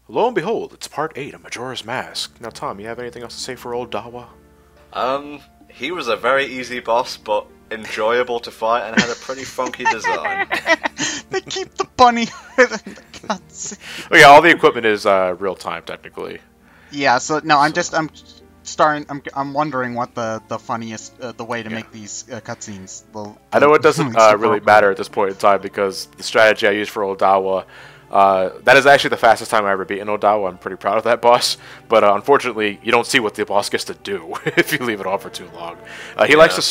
Lo and behold, it's part 8 of Majora's Mask. Now, Tom, you have anything else to say for old Dawa? He was a very easy boss, but enjoyable to fight and had a pretty funky design. They keep the bunny in the cutscene. Oh yeah, all the equipment is real time technically. Yeah, so no, I'm wondering what the funniest the way to make these cutscenes. I know it doesn't really matter at this point in time because the strategy I use for Odawa, that is actually the fastest time I ever beat an Odawa. I'm pretty proud of that boss, but unfortunately, you don't see what the boss gets to do if you leave it off for too long. He likes to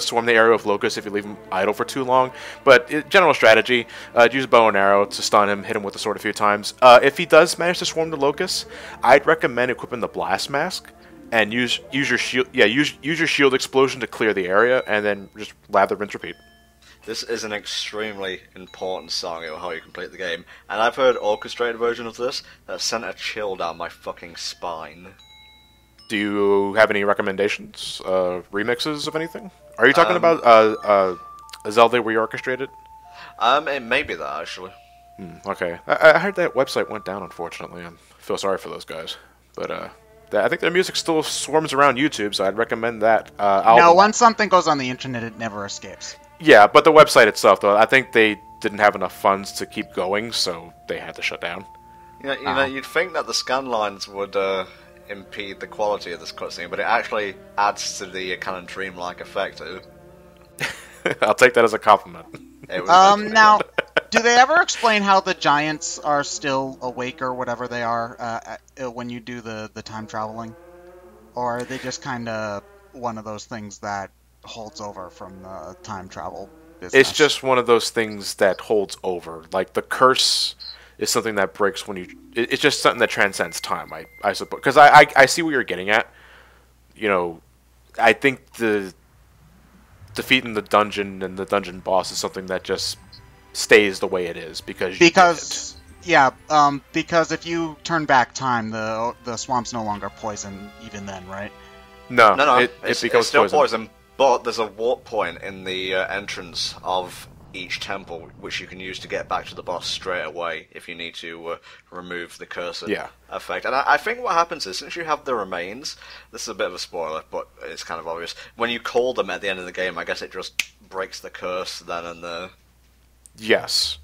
swarm the area with locusts if you leave him idle for too long. But general strategy: use bow and arrow to stun him, hit him with the sword a few times. If he does manage to swarm the locusts, I'd recommend equipping the blast mask and use your shield. Yeah, use your shield explosion to clear the area, and then just lather, rinse, repeat. This is an extremely important song of how you complete the game, and I've heard orchestrated version of this that sent a chill down my fucking spine. Do you have any recommendations? Remixes of anything? Are you talking about a Zelda where you orchestrated? It may be that, actually. Okay. I heard that website went down, unfortunately. I feel sorry for those guys. But I think their music still swarms around YouTube, so I'd recommend that album. No, once something goes on the internet, it never escapes. Yeah, but the website itself, though, I think they didn't have enough funds to keep going, so they had to shut down. You know, you'd think that the scan lines would impede the quality of this cutscene, but it actually adds to the kind of dreamlike effect. I'll take that as a compliment. Now, do they ever explain how the giants are still awake or whatever they are when you do the time traveling? Or are they just kind of one of those things that holds over from the time travel business? It's just one of those things that holds over. Like, the curse is something that breaks when you... It's just something that transcends time, I suppose. Because I see what you're getting at. You know, I think the defeating the dungeon and the dungeon boss is something that just stays the way it is because if you turn back time, the swamp's no longer poison even then, right? No, it's becomes still poison, but there's a warp point in the entrance of each temple which you can use to get back to the boss straight away if you need to remove the cursor effect. And I think what happens is, since you have the remains, this is a bit of a spoiler, but it's kind of obvious, when you call them at the end of the game, I guess it just breaks the curse then and there. Yes.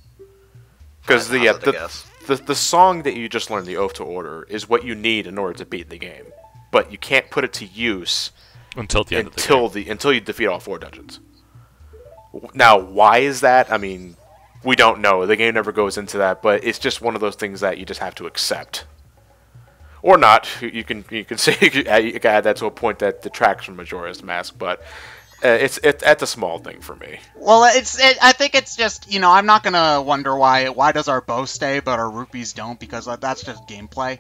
Because the song that you just learned, the Oath to Order, is what you need in order to beat the game. But you can't put it to use until the end of the game. Until you defeat all 4 dungeons. Now, why is that? I mean, we don't know. The game never goes into that, but it's just one of those things that you just have to accept. Or not. You can say you can add that to a point that detracts from Majora's Mask, but that's a small thing for me. Well, I think it's just, I'm not gonna wonder why does our bow stay but our rupees don't, because that's just gameplay.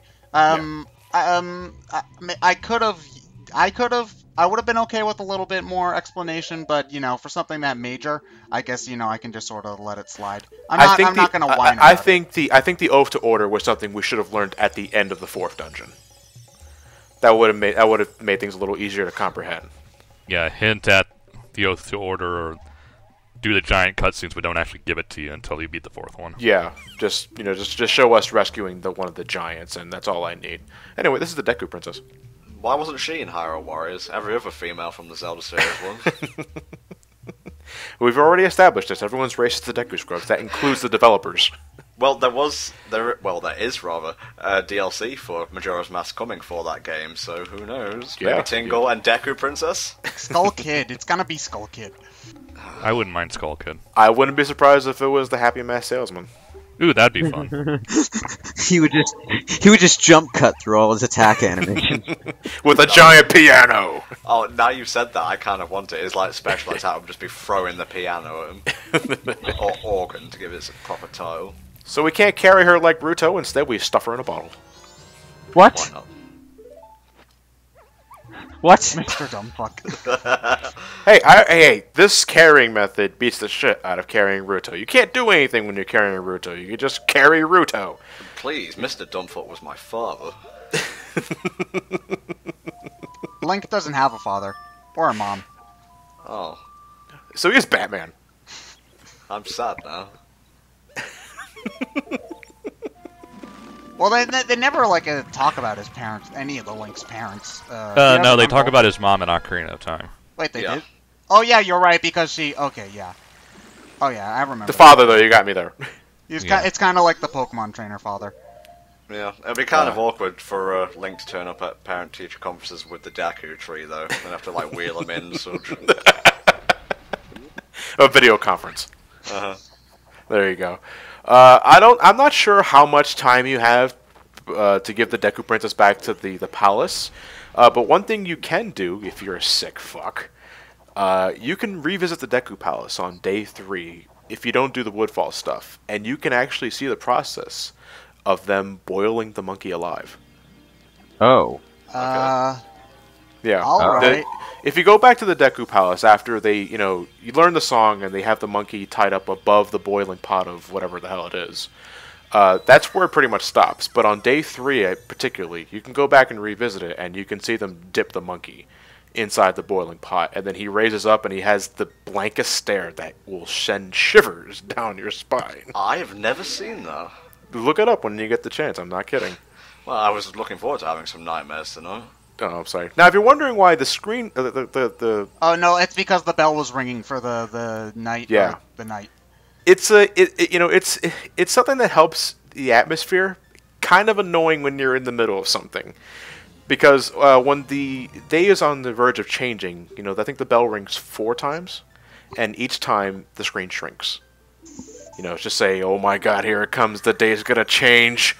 I would have been okay with a little bit more explanation, but for something that major, I guess I can just sort of let it slide. I'm not gonna whine. I think the Oath to Order was something we should have learned at the end of the 4th dungeon. That would have made things a little easier to comprehend. Yeah, hint at the Oath to Order, or do the giant cutscenes, but don't actually give it to you until you beat the 4th one. Yeah, just show us rescuing one of the giants, and that's all I need. Anyway, this is the Deku Princess. Why wasn't she in Hyrule Warriors? Every other female from the Zelda series was. We've already established this. Everyone's racist to Deku Scrubs. That includes the developers. Well, there is DLC for Majora's Mask coming for that game, so who knows? Maybe Tingle and Deku Princess? Skull Kid. It's gonna be Skull Kid. I wouldn't mind Skull Kid. I wouldn't be surprised if it was the Happy Mask Salesman. Ooh, that'd be fun. He would just jump cut through all his attack animation with a giant piano. Oh, now you've said that, I kind of want it. His special attack would just be throwing the piano at him, or organ to give it a proper title. So we can't carry her like Ruto. Instead, we stuff her in a bottle. What? Why not? What? Mr. Dumbfuck. Hey, this carrying method beats the shit out of carrying Ruto. You can't do anything when you're carrying Ruto. You can just carry Ruto. Please, Mr. Dumbfuck was my father. Link doesn't have a father. Or a mom. Oh. So he is Batman. I'm sad now. Well, they never like talk about his parents, any of the Link's parents. No, they talk about his mom in Ocarina of Time. Wait, they did? Oh yeah, you're right because she. Okay, yeah. Oh yeah, I remember. The father, though, you got me there. It's kind of like the Pokemon trainer father. Yeah, it'd be kind of awkward for Link to turn up at parent-teacher conferences with the Deku tree, though, and have to like wheel him in. A video conference. There you go. I'm not sure how much time you have to give the Deku Princess back to the palace. But one thing you can do if you're a sick fuck, you can revisit the Deku Palace on day 3 if you don't do the Woodfall stuff, and you can actually see the process of them boiling the monkey alive. Oh. Yeah. All right. If you go back to the Deku Palace after they, you learn the song and they have the monkey tied up above the boiling pot of whatever the hell it is, that's where it pretty much stops. But on day 3, particularly, you can go back and revisit it, and you can see them dip the monkey inside the boiling pot, and then he raises up and he has the blankest stare that will send shivers down your spine. I have never seen that. Look it up when you get the chance. I'm not kidding. Well, I was looking forward to having some nightmares tonight. Oh, I'm sorry. Now, if you're wondering why the screen, the Oh no, it's because the bell was ringing for the night. Yeah. The night. It's it's something that helps the atmosphere. Kind of annoying when you're in the middle of something, because when the day is on the verge of changing, I think the bell rings 4 times, and each time the screen shrinks. It's just say, "Oh my God, here it comes. The day's gonna change."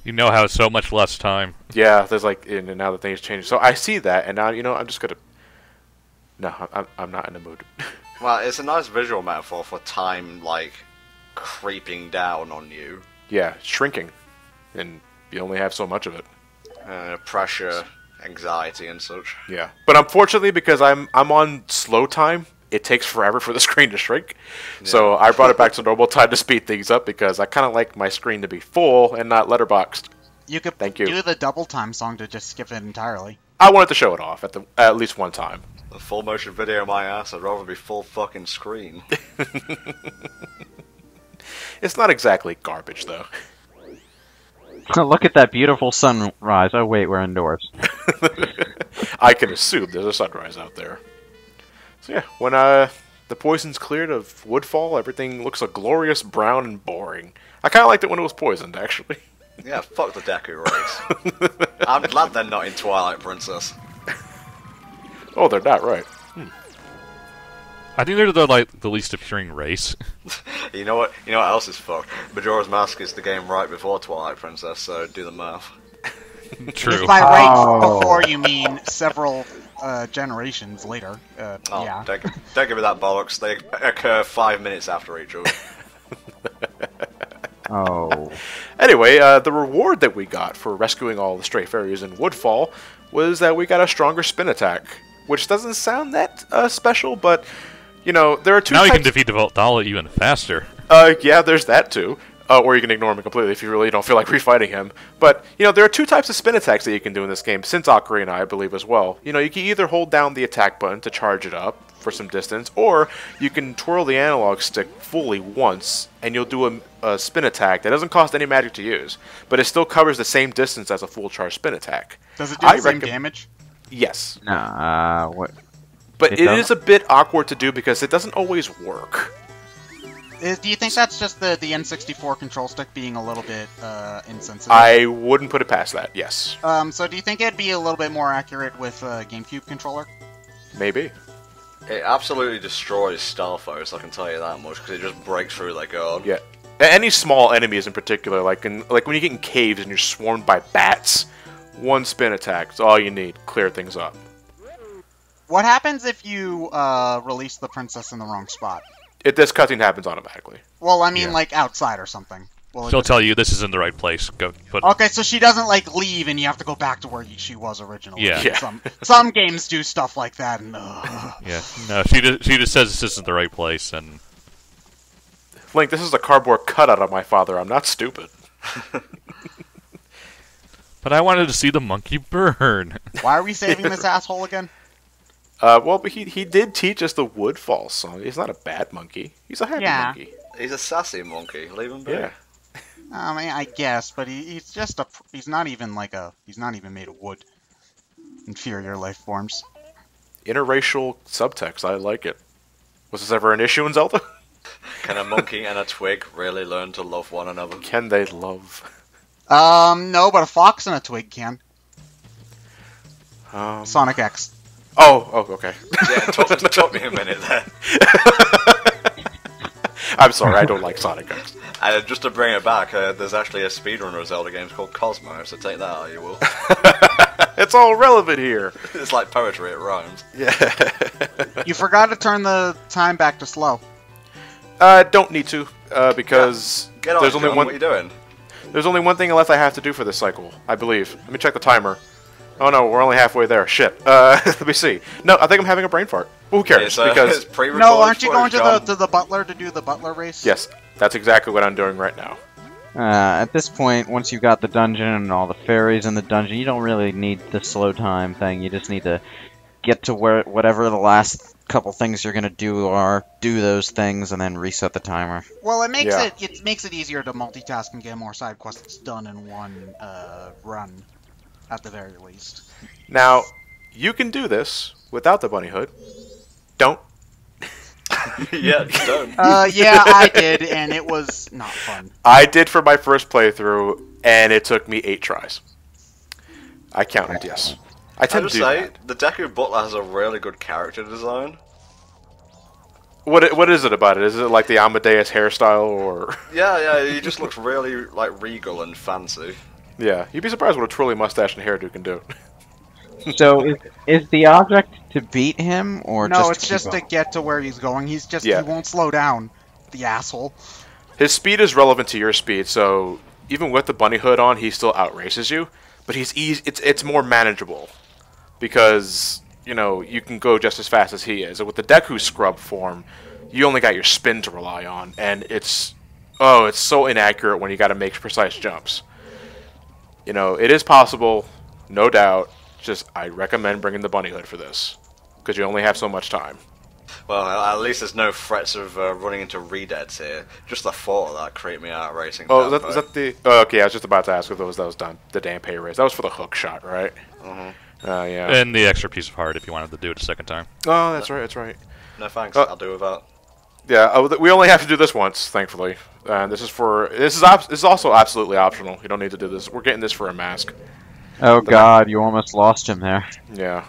You know how it's so much less time. Yeah, there's and now the thing's changing. So I see that, and now I'm just gonna. No, I'm not in the mood. Well, it's a nice visual metaphor for time, like creeping down on you. Yeah, shrinking, and you only have so much of it. Pressure, anxiety, and such. Yeah, but unfortunately, because I'm on slow time, it takes forever for the screen to shrink. Yeah. So I brought it back to normal time to speed things up because I kind of like my screen to be full and not letterboxed. You could Thank you. Do the double time song to just skip it entirely. I wanted to show it off at least one time. A full motion video of my ass, I'd rather be full fucking screen. It's not exactly garbage, though. Look at that beautiful sunrise. Oh, wait, we're indoors. I can assume there's a sunrise out there. So yeah, when the poison's cleared of Woodfall, everything looks a glorious brown and boring. I kind of liked it when it was poisoned, actually. Yeah, fuck the Deku race. I'm glad they're not in Twilight Princess. Oh, they're not, right. I think they're the least appearing race. You know what else is fucked? Majora's Mask is the game right before Twilight Princess, so do the math. True. If by right before you mean several generations later. Yeah. Don't give me that bollocks. They occur 5 minutes after each other. Oh. Anyway, the reward that we got for rescuing all the stray fairies in Woodfall was that we got a stronger spin attack, which doesn't sound that special, but there are 2 now types. You can defeat the Valhalla even faster. Yeah, there's that too. Or you can ignore him completely if you really don't feel like refighting him. But, there are 2 types of spin attacks that you can do in this game, since Ocarina, I believe, as well. You can either hold down the attack button to charge it up for some distance, or you can twirl the analog stick fully once, and you'll do a spin attack that doesn't cost any magic to use, but it still covers the same distance as a full charge spin attack. Does it do the same damage? Yes. Nah, what? But it is a bit awkward to do because it doesn't always work. Do you think that's just the N64 control stick being a little bit insensitive? I wouldn't put it past that, yes. So do you think it'd be a little bit more accurate with a GameCube controller? Maybe. It absolutely destroys Stalfos, I can tell you that much, because it just breaks through like God. Yeah. Any small enemies in particular, like when you get in caves and you're swarmed by bats, 1 spin attack is all you need. Clear things up. What happens if you release the princess in the wrong spot? This cutscene happens automatically. Well, I mean, like outside or something. She'll tell you this isn't the right place. Go. Okay, so she doesn't like leave, and you have to go back to where she was originally. Yeah. Some games do stuff like that. And, yeah. No, she just says this isn't the right place, and Link, this is a cardboard cutout of my father. I'm not stupid. But I wanted to see the monkey burn. Why are we saving this asshole again? Well, but he did teach us the Woodfall song. He's not a bad monkey. He's a happy monkey. He's a sassy monkey. Leave him be. Yeah. I mean, I guess, but he's just he's not even made of wood. Inferior life forms. Interracial subtext, I like it. Was this ever an issue in Zelda? Can a monkey and a twig really learn to love one another? Can they love? No, but a fox and a twig can. Sonic X. Oh, okay. Yeah, it took me a minute there. I'm sorry, I don't like Sonic X. Just to bring it back, there's actually a speedrunner of Zelda games called Cosmo, so take that how you will. It's all relevant here. It's like poetry, it rhymes. Yeah. You forgot to turn the time back to slow. Don't need to, because Get on, there's only John, one. what are you doing? There's only one thing left I have to do for this cycle, I believe. Let me check the timer. Oh no, we're only halfway there. Shit. Let me see. No, I think I'm having a brain fart. Well, who cares? Because no, aren't you going to the butler to do the butler race? Yes, that's exactly what I'm doing right now. At this point, once you've got the dungeon and all the fairies in the dungeon, you don't really need the slow time thing. You just need to get to whatever the last couple things you're gonna do are, do those things, and then reset the timer. Well, it makes it easier to multitask and get more side quests done in one run, at the very least. Now, you can do this without the bunny hood. Don't. Yeah, don't. Yeah, I did, and it was not fun. I did for my first playthrough, and it took me 8 tries. I counted, yes. I tend to do that. The Deku Butler has a really good character design. What is it about it? Is it like the Amadeus hairstyle, or...? Yeah, he just looks really, like, regal and fancy. Yeah, you'd be surprised what a twirly mustache and hairdo can do. So, is the object to beat him, or no? just It's just to get to where he's going. He won't slow down, the asshole. His speed is relevant to your speed, so even with the bunny hood on, he still outraces you. But he's easy. It's more manageable because you can go just as fast as he is. And with the Deku Scrub form, you only got your spin to rely on, and it's so inaccurate when you got to make precise jumps. It is possible, no doubt. Just I recommend bringing the bunny hood for this because you only have so much time. Well, at least there's no threats of running into redeads here. Just the thought of that creeped me out racing. Oh, is that the... Oh, okay, I was just about to ask if that was done. The Danpei race. That was for the hook shot, right? Mm-hmm. Yeah. And the extra piece of heart if you wanted to do it a second time. Oh, that's right. No thanks, I'll do without. Yeah, we only have to do this once, thankfully. And this is also absolutely optional. You don't need to do this. We're getting this for a mask. Oh god, you almost lost him there. Yeah.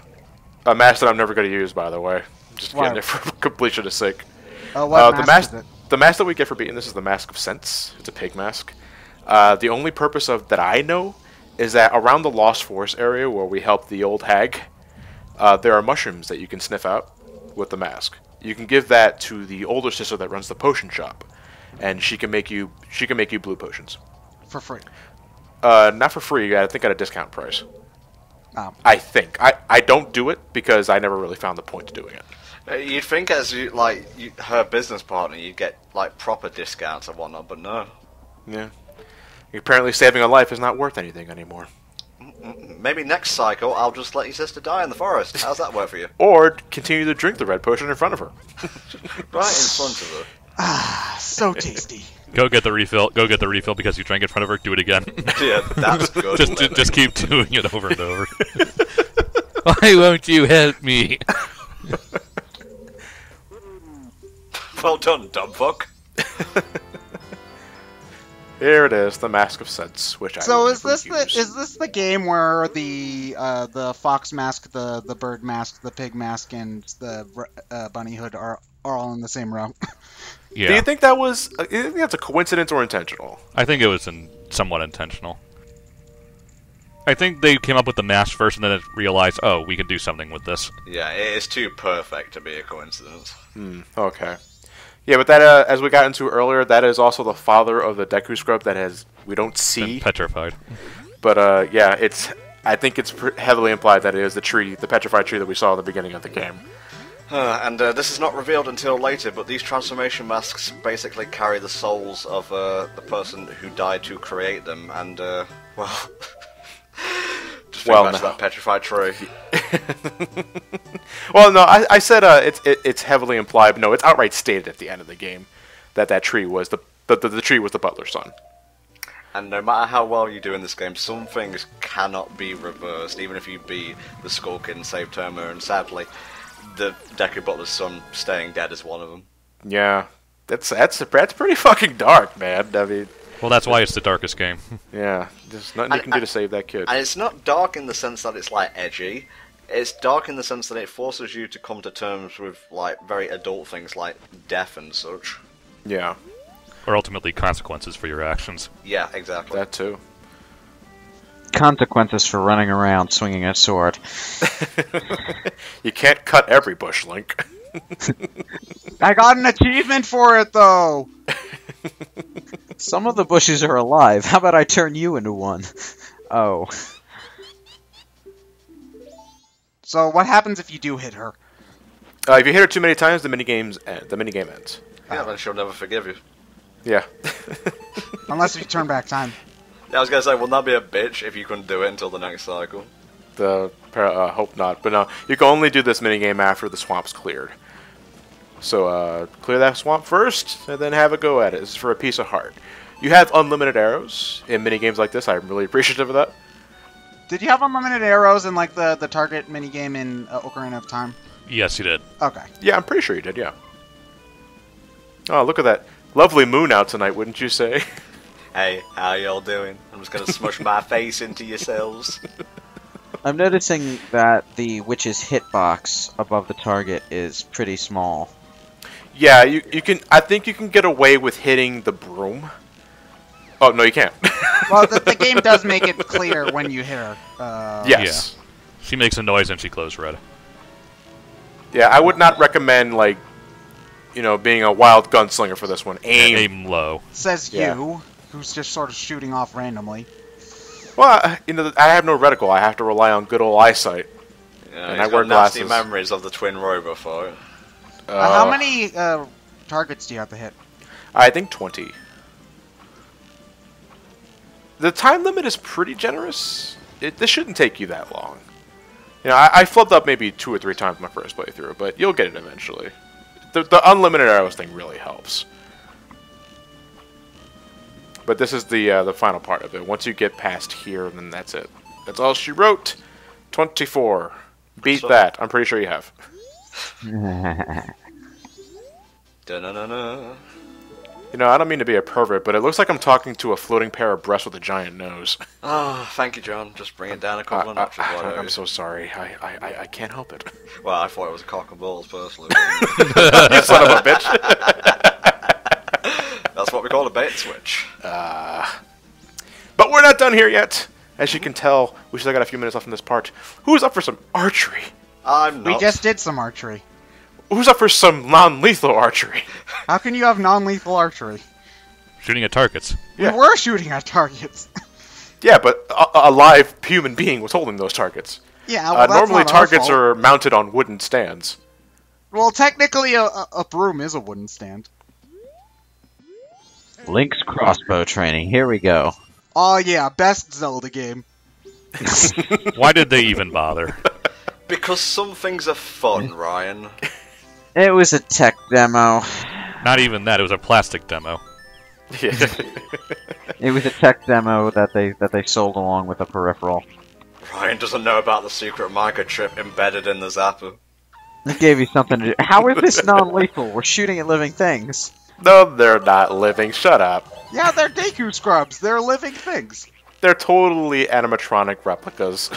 A mask that I'm never going to use, by the way. Just getting it for completion's sake. What mask is it? The mask that we get for beating this is the Mask of Sense. It's a pig mask. The only purpose that I know is that around the Lost Forest area where we help the old hag, there are mushrooms that you can sniff out with the mask. You can give that to the older sister that runs the potion shop, and she can make you blue potions. For free. Not for free. I think at a discount price. Oh. I think. I don't do it because I never really found the point to doing it. You'd think as her business partner, you'd get like proper discounts and whatnot, but no. Yeah. Apparently, saving a life is not worth anything anymore. Maybe next cycle, I'll just let your sister die in the forest. How's that work for you? Or continue to drink the red potion in front of her. Right in front of her. Ah, so tasty. Go get the refill. Go get the refill because you drank in front of her. Do it again. Yeah, that's good. just keep doing it over and over. Why won't you help me? Well done, Dumbfuck. Here it is, the Mask of Sense, which I So will is never this use. the game where the fox mask, the bird mask, the pig mask, and the bunny hood are all in the same row? Yeah. Do you think that was? Do you think that's a coincidence or intentional? I think it was somewhat intentional. I think they came up with the mask first and then realized, oh, we can do something with this. Yeah, it is too perfect to be a coincidence. Okay. Yeah, but that, as we got into earlier, that is also the father of the Deku Scrub that we don't see. Been petrified. But yeah, I think it's heavily implied that it is the petrified tree that we saw at the beginning of the game. And this is not revealed until later, but these transformation masks basically carry the souls of the person who died to create them, and, well... just think back to that petrified tree. Well, no, I said it's heavily implied, but no, it's outright stated at the end of the game that tree was the tree was the butler's son. And no matter how well you do in this game, some things cannot be reversed, even if you beat the Skull Kid and save Termina, and sadly, the Deku Butler's son staying dead is one of them. Yeah, that's pretty fucking dark, man. I mean... Well, that's why it's the darkest game. Yeah, there's nothing you can do to save that kid. And it's not dark in the sense that it's, like, edgy. It's dark in the sense that it forces you to come to terms with, like, very adult things like death and such. Yeah. Or ultimately consequences for your actions. Yeah, exactly. That too. Consequences for running around swinging a sword. You can't cut every bush, Link. I got an achievement for it, though! Some of the bushes are alive. How about I turn you into one? Oh. So what happens if you do hit her? If you hit her too many times, the minigame ends. Yeah, then she'll never forgive you. Yeah. Unless you turn back time. Yeah, I was gonna say, wouldn't that be a bitch if you couldn't do it until the next cycle? Hope not. But no, you can only do this minigame after the swamp's cleared. So, clear that swamp first, and then have a go at it. This is for a piece of heart. You have unlimited arrows in minigames like this. I'm really appreciative of that. Did you have unlimited arrows in, like, the target minigame in Ocarina of Time? Yes, you did. Okay. Yeah, I'm pretty sure you did, yeah. Oh, look at that. Lovely moon out tonight, wouldn't you say? Hey, how y'all doing? I'm just gonna smush my face into yourselves. I'm noticing that the witch's hitbox above the target is pretty small. Yeah, you can. I think you can get away with hitting the broom. Oh no, you can't. Well, the game does make it clear when you hit her. Yes. Yeah. She makes a noise and she glows red. Yeah, I would not recommend, like, you know, being a wild gunslinger for this one. Aim low. Says Yeah. you, who's just sort of shooting off randomly. Well, you know, I have no reticle. I have to rely on good old eyesight. Yeah, And he's I wear got nasty glasses. memories of the Twin Rover fight. How many targets do you have to hit? I think 20. The time limit is pretty generous. This shouldn't take you that long. You know, I flubbed up maybe 2 or 3 times my first playthrough, but you'll get it eventually. The unlimited arrows thing really helps. But this is the final part of it. Once you get past here, then that's it. That's all she wrote. 24. Beat that. I'm pretty sure you have. Da-na-na-na. You know, I don't mean to be a pervert, but it looks like I'm talking to a floating pair of breasts with a giant nose. Oh, thank you, John. Just bring it down a couple of notches. I'm so sorry. I can't help it. Well, I thought it was a cock and balls, personally. You son of a bitch. That's what we call a bait switch. But we're not done here yet. As you can tell, we still got a few minutes left in this part. Who's up for some archery? I'm not. We just did some archery. Who's up for some non-lethal archery? How can you have non-lethal archery? Shooting at targets. Yeah. We were shooting at targets. Yeah, but a live human being was holding those targets. Yeah, well, that's normally not our targets fault. are mounted on wooden stands. Well, technically, a broom is a wooden stand. Link's crossbow training. Here we go. Oh yeah, best Zelda game. Why did they even bother? Because some things are fun, Ryan. It was a tech demo. Not even that. It was a plastic demo. Yeah. It was a tech demo that they sold along with a peripheral. Ryan doesn't know about the secret microchip embedded in the zapper. It gave you something to do. How is this non-lethal? We're shooting at living things. No, they're not living. Shut up. Yeah, they're Deku scrubs. They're living things. They're totally animatronic replicas.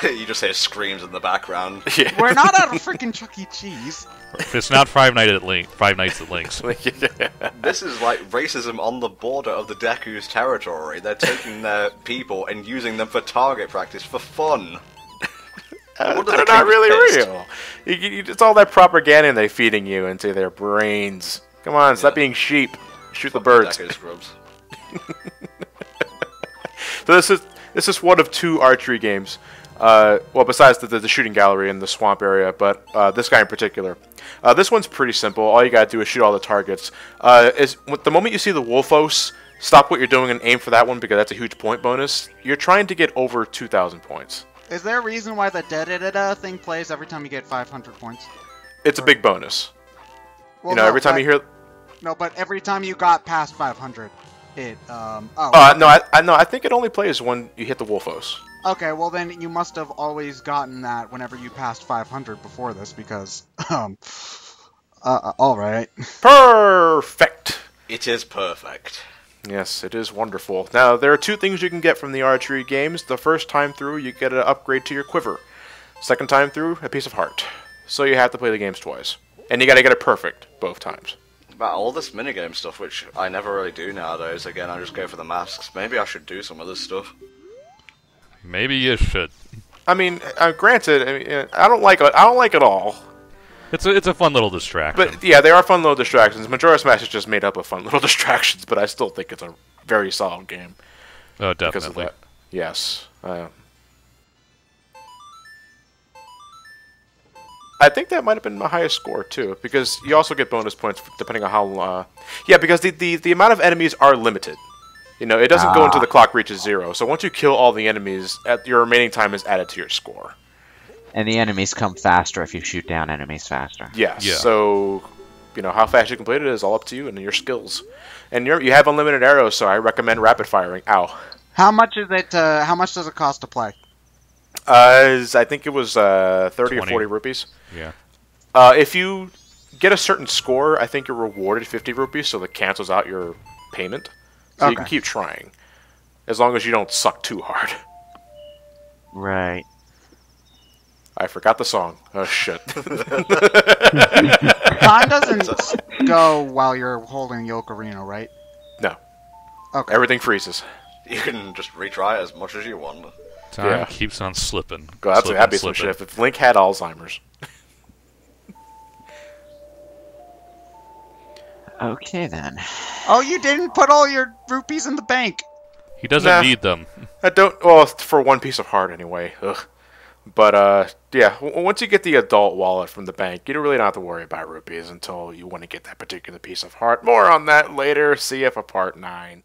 You just hear screams in the background. Yeah. We're not at a freaking Chuck E. Cheese. It's not Five Nights at Link's. This is like racism on the border of the Deku's territory. They're taking their people and using them for target practice for fun. They're not really real. It's all that propaganda they're feeding you into their brains. Come on, stop being sheep. Shoot the birds. Deku scrubs. So this is one of 2 archery games. Well, besides the shooting gallery in the swamp area, but this guy in particular. This one's pretty simple. All you gotta do is shoot all the targets. The moment you see the Wolfos, stop what you're doing and aim for that one because that's a huge point bonus. You're trying to get over 2,000 points. Is there a reason why the da-da-da-da thing plays every time you get 500 points? It's a big bonus. Well, You know, no, every time but- you hear... No, but every time you got past 500, it. No, I think it only plays when you hit the Wolfos. Okay, well then you must have always gotten that whenever you passed 500 before this, because all right. Perfect. It is perfect. Yes, it is wonderful. Now, there are two things you can get from the archery games. The first time through, you get an upgrade to your quiver. Second time through, a piece of heart. So you have to play the games twice. And you gotta get it perfect both times. About all this minigame stuff, which I never really do nowadays. Again, I just go for the masks. Maybe I should do some of this stuff. Maybe you should. I mean, granted, I don't like it. I don't like it all. It's a fun little distraction. But yeah, they are fun little distractions. Majora Smash is just made up of fun little distractions, but I still think it's a very solid game. Oh, definitely. Because of that. Yes. I think that might have been my highest score too, because you also get bonus points depending on how. Yeah, because the amount of enemies are limited. You know, it doesn't go until the clock reaches 0. So once you kill all the enemies, your remaining time is added to your score. And the enemies come faster if you shoot down enemies faster. Yes. Yeah. So, you know, how fast you complete it is all up to you and your skills. And you have unlimited arrows, so I recommend rapid firing. Ow. How much is it? How much does it cost to play? I think it was 30 20. or 40 rupees. Yeah. If you get a certain score, I think you're rewarded 50 rupees, so that cancels out your payment. So you can keep trying, as long as you don't suck too hard. Right. I forgot the song. Oh, shit. Time doesn't go while you're holding the ocarina, right? No. Okay. Everything freezes. You can just retry as much as you want. Time keeps on slipping. God, that'd be some shit if Link had Alzheimer's. Okay, then. Oh, you didn't put all your rupees in the bank. He doesn't need them. I don't. Well, for one piece of heart, anyway. Ugh. But, yeah, once you get the adult wallet from the bank, you don't really have to worry about rupees until you want to get that particular piece of heart. More on that later. See you for part 9.